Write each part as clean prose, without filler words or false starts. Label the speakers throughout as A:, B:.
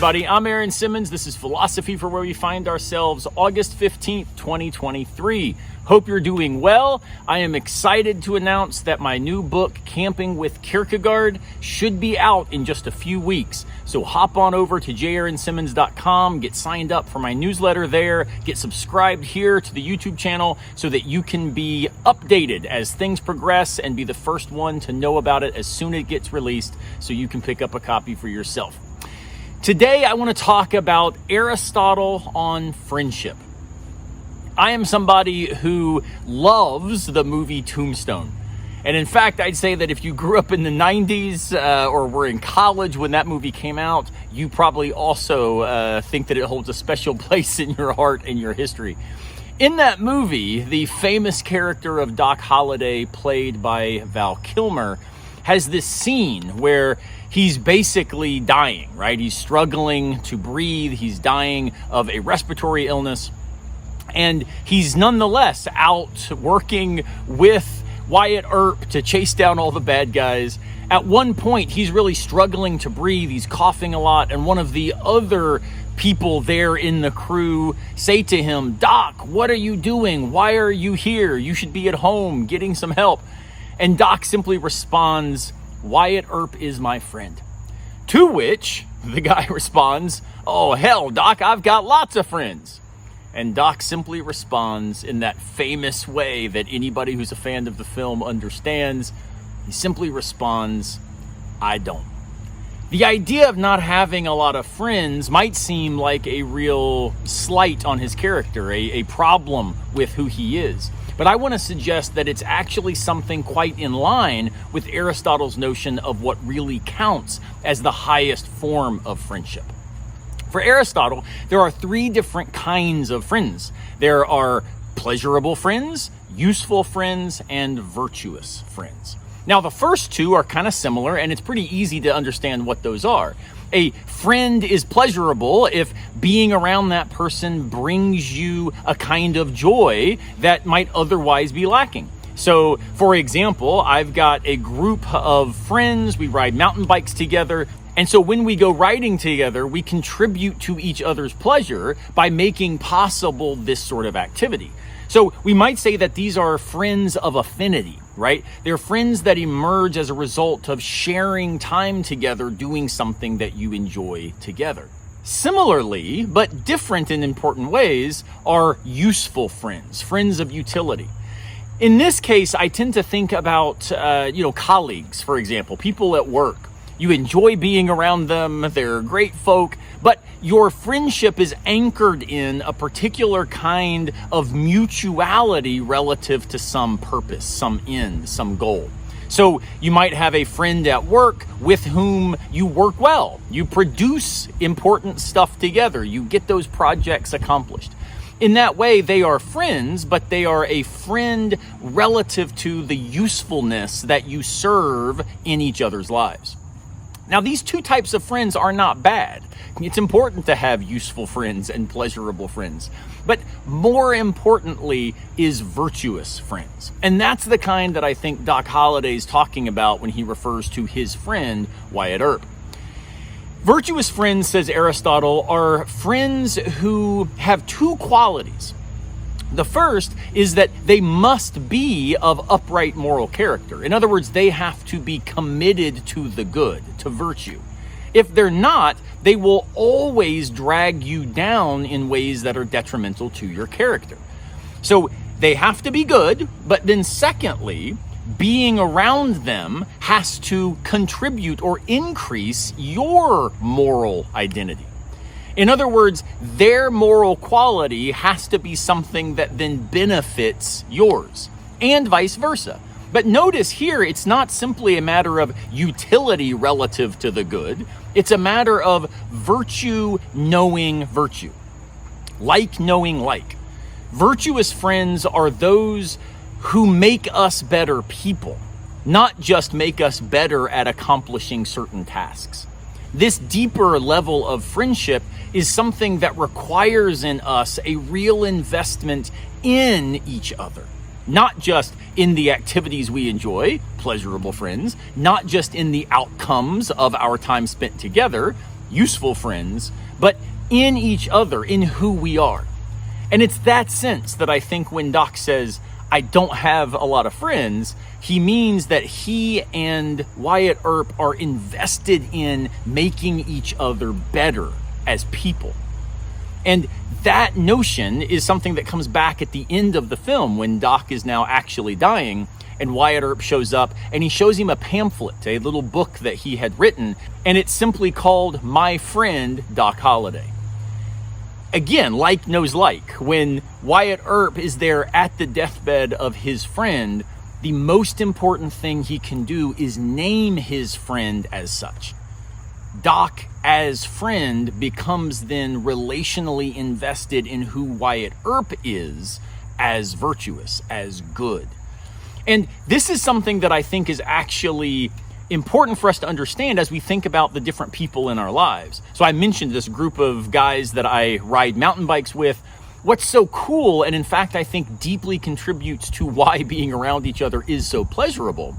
A: everybody. I'm Aaron Simmons. This is Philosophy for Where We Find Ourselves, August 15th, 2023. Hope you're doing well. I am excited to announce that my new book, Camping with Kierkegaard, should be out in just a few weeks. So hop on over to jaronsimmons.com, get signed up for my newsletter there, get subscribed here to the YouTube channel so that you can be updated as things progress and be the first one to know about it as soon as it gets released so you can pick up a copy for yourself. Today, I want to talk about Aristotle on friendship. I am somebody who loves the movie Tombstone. And in fact, I'd say that if you grew up in the 90s or were in college when that movie came out, you probably also think that it holds a special place in your heart and your history. In that movie, the famous character of Doc Holliday, played by Val Kilmer, has this scene where he's basically dying, right? He's struggling to breathe. He's dying of a respiratory illness. And he's nonetheless out working with Wyatt Earp to chase down all the bad guys. At one point, he's really struggling to breathe. He's coughing a lot. And one of the other people there in the crew say to him, "Doc, what are you doing? Why are you here? You should be at home getting some help." And Doc simply responds, "Wyatt Earp is my friend." To which the guy responds, "Oh, hell, Doc, I've got lots of friends." And Doc simply responds in that famous way that anybody who's a fan of the film understands. He simply responds, "I don't." The idea of not having a lot of friends might seem like a real slight on his character, a problem with who he is. But I want to suggest that it's actually something quite in line with Aristotle's notion of what really counts as the highest form of friendship. For Aristotle, there are three different kinds of friends. There are pleasurable friends, useful friends, and virtuous friends. Now, the first two are kind of similar, and it's pretty easy to understand what those are. A friend is pleasurable if being around that person brings you a kind of joy that might otherwise be lacking. So, for example, I've got a group of friends. We ride mountain bikes together. And so when we go riding together, we contribute to each other's pleasure by making possible this sort of activity. So we might say that these are friends of affinity, right? They're friends that emerge as a result of sharing time together, doing something that you enjoy together. Similarly, but different in important ways, are useful friends, friends of utility. In this case, I tend to think about, colleagues, for example, people at work. You enjoy being around them, they're great folk, but your friendship is anchored in a particular kind of mutuality relative to some purpose, some end, some goal. So you might have a friend at work with whom you work well. You produce important stuff together. You get those projects accomplished. In that way, they are friends, but they are a friend relative to the usefulness that you serve in each other's lives. Now, these two types of friends are not bad. It's important to have useful friends and pleasurable friends. But more importantly is virtuous friends. And that's the kind that I think Doc Holliday is talking about when he refers to his friend, Wyatt Earp. Virtuous friends, says Aristotle, are friends who have two qualities. The first is that they must be of upright moral character. In other words, they have to be committed to the good, to virtue. If they're not, they will always drag you down in ways that are detrimental to your character. So they have to be good, but then secondly, being around them has to contribute or increase your moral identity. In other words, their moral quality has to be something that then benefits yours, and vice versa. But notice here, it's not simply a matter of utility relative to the good. It's a matter of virtue knowing virtue, like knowing like. Virtuous friends are those who make us better people, not just make us better at accomplishing certain tasks. This deeper level of friendship is something that requires in us a real investment in each other, not just in the activities we enjoy, pleasurable friends, not just in the outcomes of our time spent together, useful friends, but in each other, in who we are. And it's that sense that I think when Doc says, I don't have a lot of friends, he means that he and Wyatt Earp are invested in making each other better as people. And that notion is something that comes back at the end of the film when Doc is now actually dying and Wyatt Earp shows up and he shows him a pamphlet, a little book that he had written, and it's simply called My Friend Doc Holliday. Again, like knows like. When Wyatt Earp is there at the deathbed of his friend, the most important thing he can do is name his friend as such. Doc, as friend, becomes then relationally invested in who Wyatt Earp is as virtuous, as good. And this is something that I think is actually important for us to understand as we think about the different people in our lives. So I mentioned this group of guys that I ride mountain bikes with. What's so cool, and in fact I think deeply contributes to why being around each other is so pleasurable,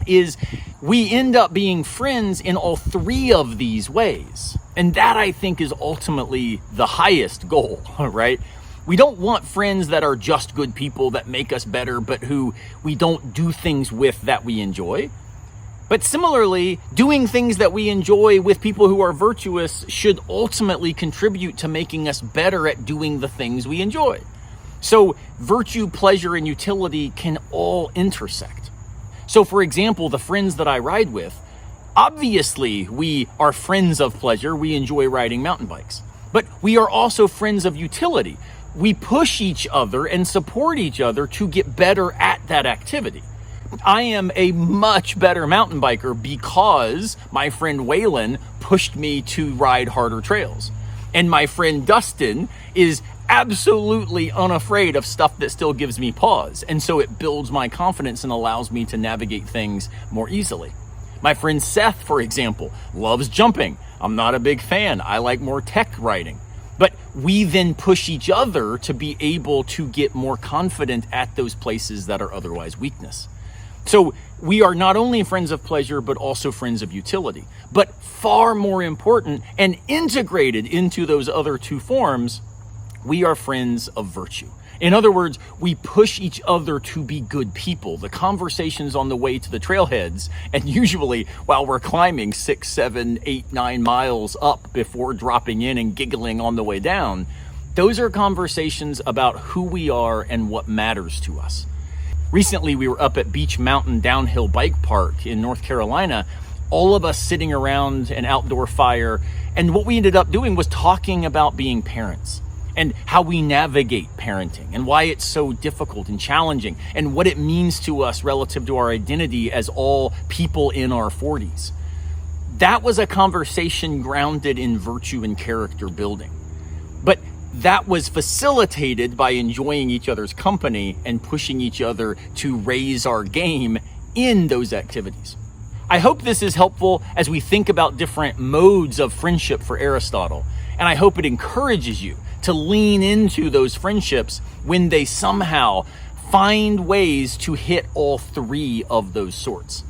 A: is we end up being friends in all three of these ways. And that I think is ultimately the highest goal, right? We don't want friends that are just good people that make us better, but who we don't do things with that we enjoy. But similarly, doing things that we enjoy with people who are virtuous should ultimately contribute to making us better at doing the things we enjoy. So virtue, pleasure, and utility can all intersect. So for example, the friends that I ride with, obviously we are friends of pleasure. We enjoy riding mountain bikes, but we are also friends of utility. We push each other and support each other to get better at that activity. I am a much better mountain biker because my friend Waylon pushed me to ride harder trails. And my friend Dustin is absolutely unafraid of stuff that still gives me pause. And so it builds my confidence and allows me to navigate things more easily. My friend Seth, for example, loves jumping. I'm not a big fan. I like more tech riding. But we then push each other to be able to get more confident at those places that are otherwise weakness. So we are not only friends of pleasure, but also friends of utility. But far more important and integrated into those other two forms, we are friends of virtue. In other words, we push each other to be good people. The conversations on the way to the trailheads, and usually while we're climbing 6, 7, 8, 9 miles up before dropping in and giggling on the way down, those are conversations about who we are and what matters to us. Recently, we were up at Beach Mountain Downhill Bike Park in North Carolina, all of us sitting around an outdoor fire, and what we ended up doing was talking about being parents and how we navigate parenting and why it's so difficult and challenging and what it means to us relative to our identity as all people in our 40s. That was a conversation grounded in virtue and character building. But that was facilitated by enjoying each other's company and pushing each other to raise our game in those activities. I hope this is helpful as we think about different modes of friendship for Aristotle, and I hope it encourages you to lean into those friendships when they somehow find ways to hit all three of those sorts.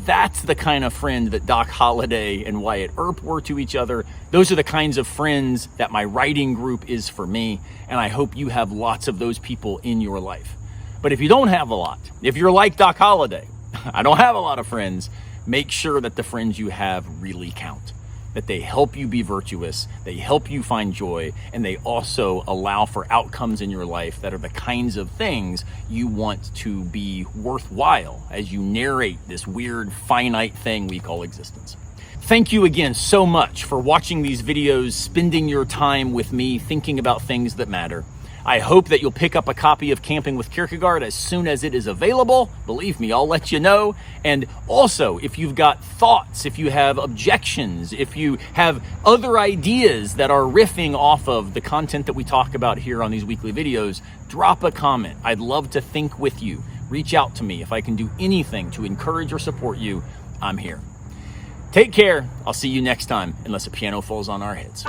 A: That's the kind of friend that Doc Holliday and Wyatt Earp were to each other. Those are the kinds of friends that my writing group is for me, and I hope you have lots of those people in your life. But if you don't have a lot, if you're like Doc Holliday, I don't have a lot of friends, make sure that the friends you have really count, that they help you be virtuous, they help you find joy, and they also allow for outcomes in your life that are the kinds of things you want to be worthwhile as you narrate this weird finite thing we call existence. Thank you again so much for watching these videos, spending your time with me, thinking about things that matter. I hope that you'll pick up a copy of Camping with Kierkegaard as soon as it is available. Believe me, I'll let you know. And also, if you've got thoughts, if you have objections, if you have other ideas that are riffing off of the content that we talk about here on these weekly videos, drop a comment. I'd love to think with you. Reach out to me. If I can do anything to encourage or support you, I'm here. Take care. I'll see you next time, unless a piano falls on our heads.